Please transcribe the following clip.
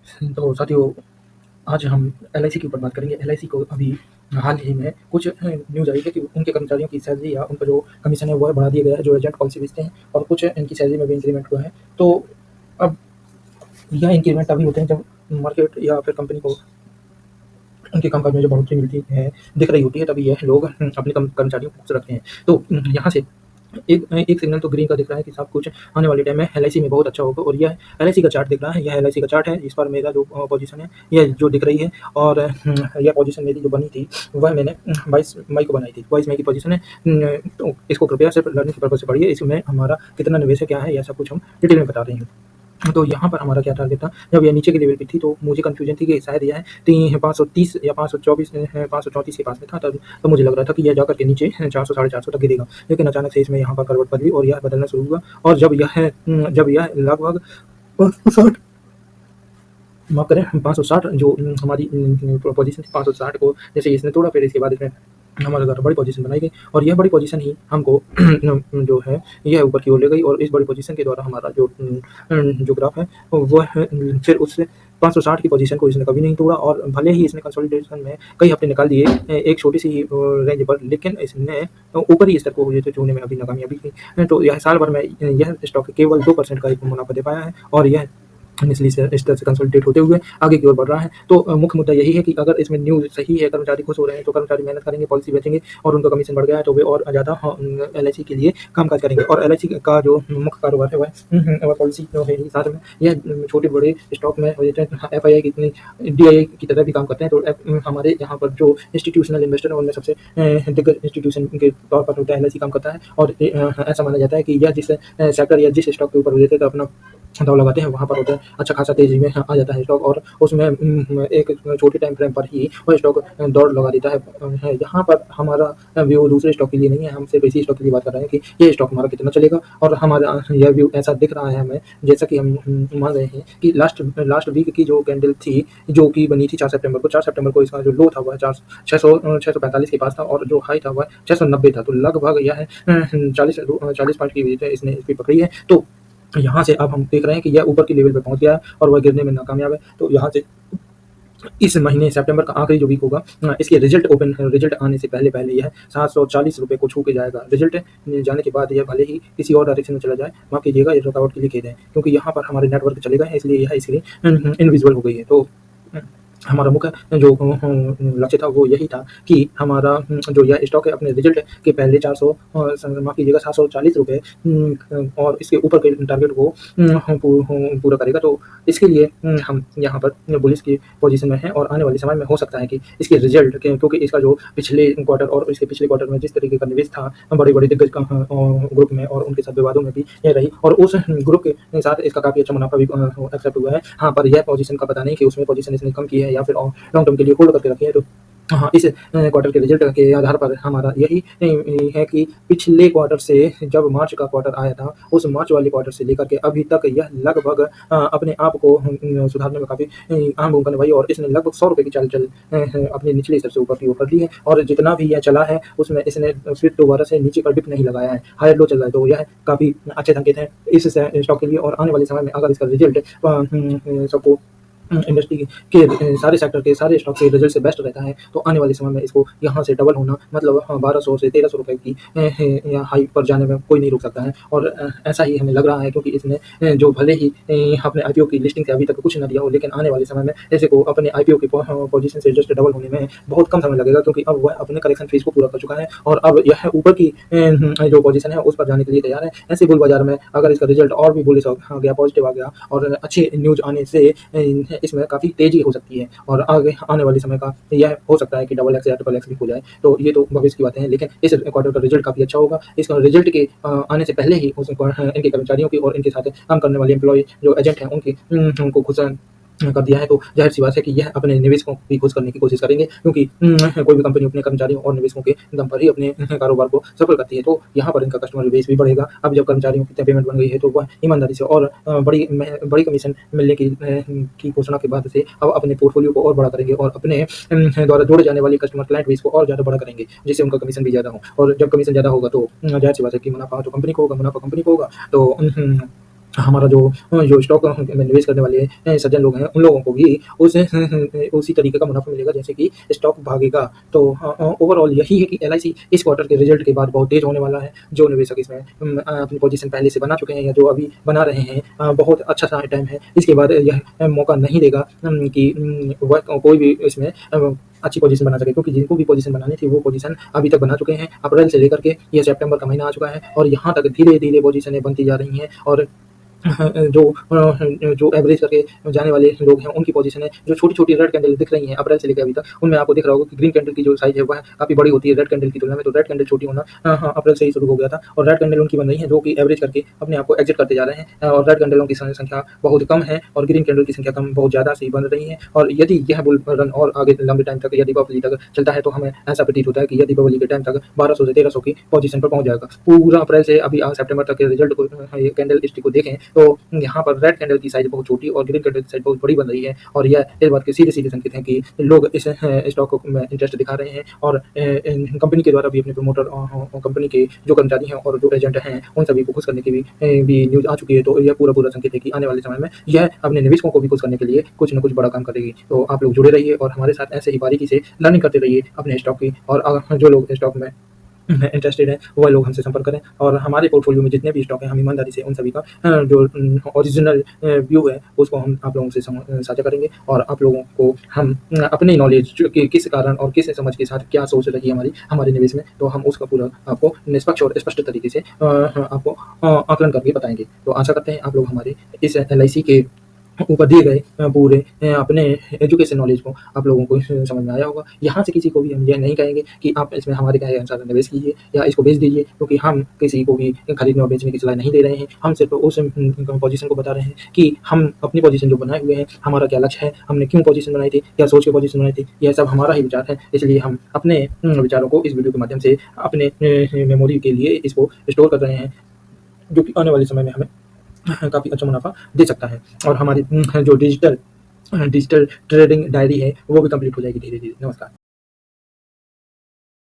तो साथियों, आज हम एलआईसी के ऊपर बात करेंगे। एलआईसी को अभी हाल ही में कुछ न्यूज़ आई है कि उनके कर्मचारियों की सैलरी या उनका जो कमीशन है वह बढ़ा दिया गया है, जो एजेंट पॉलिसी बेचते हैं, और कुछ इनकी सैलरी में भी इंक्रीमेंट हुआ है। तो अब यह इंक्रीमेंट तभी होते हैं जब मार्केट या फिर कंपनी को उनके कामकाज में जो बढ़ोतरी मिलती है, दिख रही होती है, तभी यह लोग अपने कर्मचारियों को खुश रखते हैं। तो यहाँ से एक एक सिग्नल तो ग्रीन का दिख रहा है कि सब कुछ आने वाले टाइम में एलआईसी में बहुत अच्छा होगा। और यह एलआईसी का चार्ट दिख रहा है, यह एलआईसी का चार्ट है। इस पर मेरा जो पोजीशन है, यह जो दिख रही है, और यह पोजीशन मेरी जो बनी थी वह मैंने 22 मई को बनाई थी। 22 मई की पोजीशन है। तो इसको कृपया सिर्फ लर्निंग के पर्पज से पढ़िए। इसमें हमारा कितना निवेश है, क्या है, यह सब कुछ हम डिटेल में बता रहे हैं। तो यहाँ पर हमारा क्या टारगेट था, जब यह नीचे के लेवल पे थी तो मुझे कन्फ्यूजन थी कि शायद यह 530 या 524 534 के पास में था। तब मुझे लग रहा था कि यह जाकर के नीचे 400 साढ़े 400 तक गिरेगा, लेकिन अचानक से इसमें यहाँ पर करवट बदली और यह बदलना शुरू हुआ। और जब यह लगभग 560, माफ करें, 560 जो हमारी पोजीशन थी, 560 को जैसे इसने तोड़ा, फिर इसके बाद इसमें हमारे द्वारा बड़ी पोजीशन बनाई गई, और यह बड़ी पोजीशन ही हमको जो है यह ऊपर की ओर ले गई। और इस बड़ी पोजीशन के द्वारा हमारा जो ग्राफ है वह फिर उससे 560 की पोजीशन को इसने कभी नहीं तोड़ा। और भले ही इसने कंसोलिडेशन में कई हफ्ते निकाल दिए एक छोटी सी रेंज पर, लेकिन इसने ऊपरी स्तर को छूने में अभी नाकामयाबी की। तो यह साल भर में यह स्टॉक केवल 2% का एक मुनाफा दे पाया है, और यह निचली स्तर से कंसोलिडेट होते हुए आगे की ओर बढ़ रहा है। तो मुख्य मुद्दा यही है कि अगर इसमें न्यूज़ सही है, कर्मचारी खुश हो रहे हैं, तो कर्मचारी मेहनत करेंगे, पॉलिसी बेचेंगे, और उनका कमीशन बढ़ गया है तो वे और ज़्यादा एलआईसी के लिए कामकाज करेंगे। और एलआईसी का जो मुख्य कारोबार है वह पॉलिसी जो है, साथ में यह छोटे बड़े स्टॉक में एफआईआई की डीआईआई की तरह भी काम करते हैं। तो हमारे यहाँ पर जो इंस्टीट्यूशनल इन्वेस्टर है उनमें सबसे दिग्गज इंस्टीट्यूशन के तौर पर होता है एलआईसी काम करता है। और ऐसा माना जाता है कि यह जिस सेक्टर या जिस स्टॉक के ऊपर रिलेटेड अपना दाव लगाते हैं वहाँ पर होता है अच्छा खासा तेजी में आ जाता है स्टॉक, और उसमें एक छोटे टाइम फ्रेम पर ही वह स्टॉक दौड़ लगा देता है। यहाँ पर हमारा व्यू दूसरे स्टॉक के लिए नहीं है, हम सिर्फ इसी स्टॉक के लिए बात कर रहे हैं कि ये स्टॉक हमारा कितना चलेगा। और हमारा यह व्यू ऐसा दिख रहा है हमें, जैसा कि हम मान रहे हैं कि लास्ट वीक की जो कैंडल थी, जो कि बनी थी 4 सितंबर को इसका जो लो था वह 645 के पास था, और जो हाई था वह 690 था। तो लगभग यह 40 पॉइंट की इसने इसकी पकड़ी है। तो यहाँ से अब हम देख रहे हैं कि यह ऊपर की लेवल पे पहुंच गया है और वह गिरने में नाकामयाब है। तो यहाँ से इस महीने सितंबर का आखिरी जो वीक होगा, इसके रिजल्ट आने से पहले यह 740 रुपये को छू के जाएगा। रिजल्ट जाने के बाद यह भले ही किसी और डायरेक्शन में चला जाए, माफ कीजिएगा, ये रुकावट के लिए खेद है, क्योंकि यहाँ पर हमारे नेटवर्क चलेगा है, इसलिए यह इसके लिए इनविजिबल हो गई है। तो हमारा मुख्य जो लक्ष्य था वो यही था कि हमारा जो यह स्टॉक है अपने रिजल्ट के पहले 400 माफ कीजिएगा 740 रुपये और इसके ऊपर के टारगेट को पूरा करेगा। तो इसके लिए हम यहाँ पर बुलिश की पोजीशन में हैं, और आने वाले समय में हो सकता है कि इसके रिजल्ट क्योंकि इसका जो पिछले क्वार्टर और इसके पिछले क्वार्टर में जिस तरीके का निवेश था बड़े बड़े दिग्गज ग्रुप में और उनके साथ विवादों में भी यह रही, और उस ग्रुप के साथ इसका काफ़ी अच्छा मुनाफा भी एक्सेप्ट हुआ है। हाँ, पर यह पोजीशन का पता नहीं कि उसमें पोजीशन इसने कम की है या फिर लॉन्ग टर्म के लिए होल्ड करके रखी है। तो हाँ, इस क्वार्टर के रिजल्ट के आधार पर हमारा यही है कि पिछले क्वार्टर से जब मार्च का क्वार्टर आया था, उस मार्च वाले क्वार्टर से लेकर के अभी तक यह लगभग अपने आप को सुधारने में काफ़ी अहम भूमिका निभाई, और इसने लगभग 100 रुपये की चाल अपने निचले स्तर से ऊपर की ओर कर ली है। और जितना भी यह चला है उसमें इसने फिर दोबारा से नीचे का डिप नहीं लगाया है, हायर लो चल रहा है। तो यह काफ़ी अच्छे संकेत हैं इस स्टॉक के लिए। और आने वाले समय में अगर इसका रिजल्ट सबको इंडस्ट्री के सारे सेक्टर के सारे स्टॉक के रिजल्ट से बेस्ट रहता है, तो आने वाले समय में इसको यहाँ से डबल होना मतलब 1200 से 1300 रुपये की या हाई पर जाने में कोई नहीं रोक सकता है। और ऐसा ही हमें लग रहा है, क्योंकि इसने जो भले ही अपने आईपीओ की लिस्टिंग से अभी तक कुछ न दिया हो, लेकिन आने वाले समय में ऐसे को अपने आईपीओ की पोजीशन से जस्ट डबल होने में बहुत कम समय लगेगा, क्योंकि अब वह अपने करेक्शन फेज को पूरा कर चुका है और अब यह ऊपर की जो पोजीशन है उस पर जाने के लिए तैयार है। ऐसे बुल बाजार में अगर इसका रिजल्ट और भी बुलिश आ गया, पॉजिटिव आ गया और अच्छी न्यूज आने से इसमें काफ़ी तेजी हो सकती है, और आगे आने वाले समय का यह हो सकता है कि डबल एक्स या ट्रिपल एक्स भी हो जाए। तो ये तो भविष्य की बातें हैं, लेकिन इस क्वार्टर का रिजल्ट काफ़ी अच्छा होगा। इस रिजल्ट के आने से पहले ही इनके कर्मचारियों की और इनके साथ काम करने वाले एम्प्लॉय जो एजेंट हैं उनको खुश कर दिया है। तो जाहिर सी बात है कि यह अपने निवेशकों को भी खुश करने की कोशिश करेंगे, क्योंकि कोई भी कंपनी अपने कर्मचारियों और निवेशकों के दम पर ही अपने कारोबार को सफल करती है। तो यहाँ पर इनका कस्टमर बेस भी बढ़ेगा। अब जब कर्मचारियों की पेमेंट बन गई है तो वह ईमानदारी से और बड़ी कमीशन मिलने की घोषणा के बाद से अब अपने पोर्टफोलियो को और बड़ा करेंगे और अपने द्वारा जोड़े जाने वाली कस्टमर क्लाइंट बेस को और ज़्यादा बड़ा करेंगे, जिससे उनका कमीशन भी ज़्यादा हो। और जब कमीशन ज़्यादा होगा तो जाहिर सी बात है कि मुनाफा तो कंपनी को होगा, मुनाफा कंपनी को होगा। तो हमारा जो स्टॉक में निवेश करने वाले सज्जन लोग हैं, उन लोगों को भी उसी तरीके का मुनाफ़ा मिलेगा जैसे कि स्टॉक भागेगा। तो ओवरऑल यही है कि एलआईसी इस क्वार्टर के रिजल्ट के बाद बहुत तेज़ होने वाला है। जो निवेशक इसमें अपनी पोजीशन पहले से बना चुके हैं या जो अभी बना रहे हैं, बहुत अच्छा सा टाइम है। इसके बाद यह मौका नहीं देगा कि वह कोई भी इसमें अच्छी पोजीशन बना सके, क्योंकि जिनको भी पोजीशन बनानी थी वो पोजीशन अभी तक बना चुके हैं। अप्रैल से लेकर के ये सितंबर का महीना आ चुका है और यहाँ तक धीरे-धीरे पोजीशनें बनती जा रही हैं और जो एवरेज करके जाने वाले लोग हैं, उनकी पोजीशन है जो छोटी-छोटी रेड कैंडल दिख रही हैं अप्रैल से लेकर अभी तक, उनमें आपको दिख रहा होगा कि ग्रीन कैंडल की जो साइज़ है वह काफ़ी बड़ी होती है रेड कैंडल की तुलना में। तो रेड कैंडल छोटी होना अप्रैल से ही शुरू हो गया था और रेड कैंडल उनकी बन रही है जो कि एवरेज करके अपने आप को एग्जिट करते जा रहे हैं और रेड कैंडलों की संख्या बहुत कम है और ग्रीन कैंडल की संख्या बहुत ज़्यादा सी बन रही है। और यदि यह बुल रन और आगे लंबे टाइम तक या दीपावली तक चलता है तो हमें ऐसा प्रतीत होता है कि यह दीपावली के टाइम तक 1200 से 1300 की पोजीशन पर पहुंच जाएगा। पूरा अप्रैल से अभी सितंबर तक के रिजल्ट को, ये कैंडल स्टिक को देखें तो यहाँ पर रेड कैंडल की साइज़ बहुत छोटी और ग्रीन कैंडल की साइज़ बहुत बड़ी बन रही है और यह इस बात के सीधे-सीधे संकेत हैं कि लोग इस स्टॉक में इंटरेस्ट दिखा रहे हैं और कंपनी के द्वारा भी अपने प्रमोटर कंपनी के जो कर्मचारी हैं और जो एजेंट हैं, उन सभी को खुश करने की भी न्यूज़ आ चुकी है। तो यह पूरा संकेत है कि आने वाले समय में यह अपने निवेशकों को भी खुश करने के लिए कुछ न कुछ बड़ा काम करेगी। तो आप लोग जुड़े रहिए और हमारे साथ ऐसे ही बारीकी से लर्निंग करते रहिए अपने स्टॉक की। और जो लोग स्टॉक में इंटरेस्टेड हैं वह लोग हमसे संपर्क करें और हमारे पोर्टफोलियो में जितने भी स्टॉक हैं हम ईमानदारी से उन सभी का जो ओरिजिनल व्यू है उसको हम आप लोगों से साझा करेंगे और आप लोगों को हम अपनी नॉलेज कि किस कारण और किस समझ के साथ क्या सोच रही है हमारे निवेश में, तो हम उसका पूरा आपको निष्पक्ष और स्पष्ट तरीके से आपको आकलन करके बताएंगे। तो आशा करते हैं आप लोग हमारे इस एलआईसी के ऊपर दिए गए पूरे अपने एजुकेशन नॉलेज को आप लोगों को समझ में आया होगा। यहाँ से किसी को भी हम यह नहीं कहेंगे कि आप इसमें हमारे कहे अनुसार निवेश कीजिए या इसको बेच दीजिए, क्योंकि हम किसी को भी खरीदने और बेचने की सलाह नहीं दे रहे हैं। हम सिर्फ उस पोजीशन को बता रहे हैं कि हम अपनी पोजीशन जो बनाए हुए हैं, हमारा क्या लक्ष्य है, हमने क्यों पोजीशन बनाई थी, क्या सोच के पोजीशन बनाई थी, यह सब हमारा ही विचार है। इसलिए हम अपने विचारों को इस वीडियो के माध्यम से अपने मेमोरी के लिए इसको स्टोर कर रहे हैं, जो कि आने वाले समय में हमें काफ़ी अच्छा मुनाफा दे सकता है। और हमारी जो डिजिटल ट्रेडिंग डायरी है वो भी कंप्लीट हो जाएगी धीरे-धीरे। नमस्कार।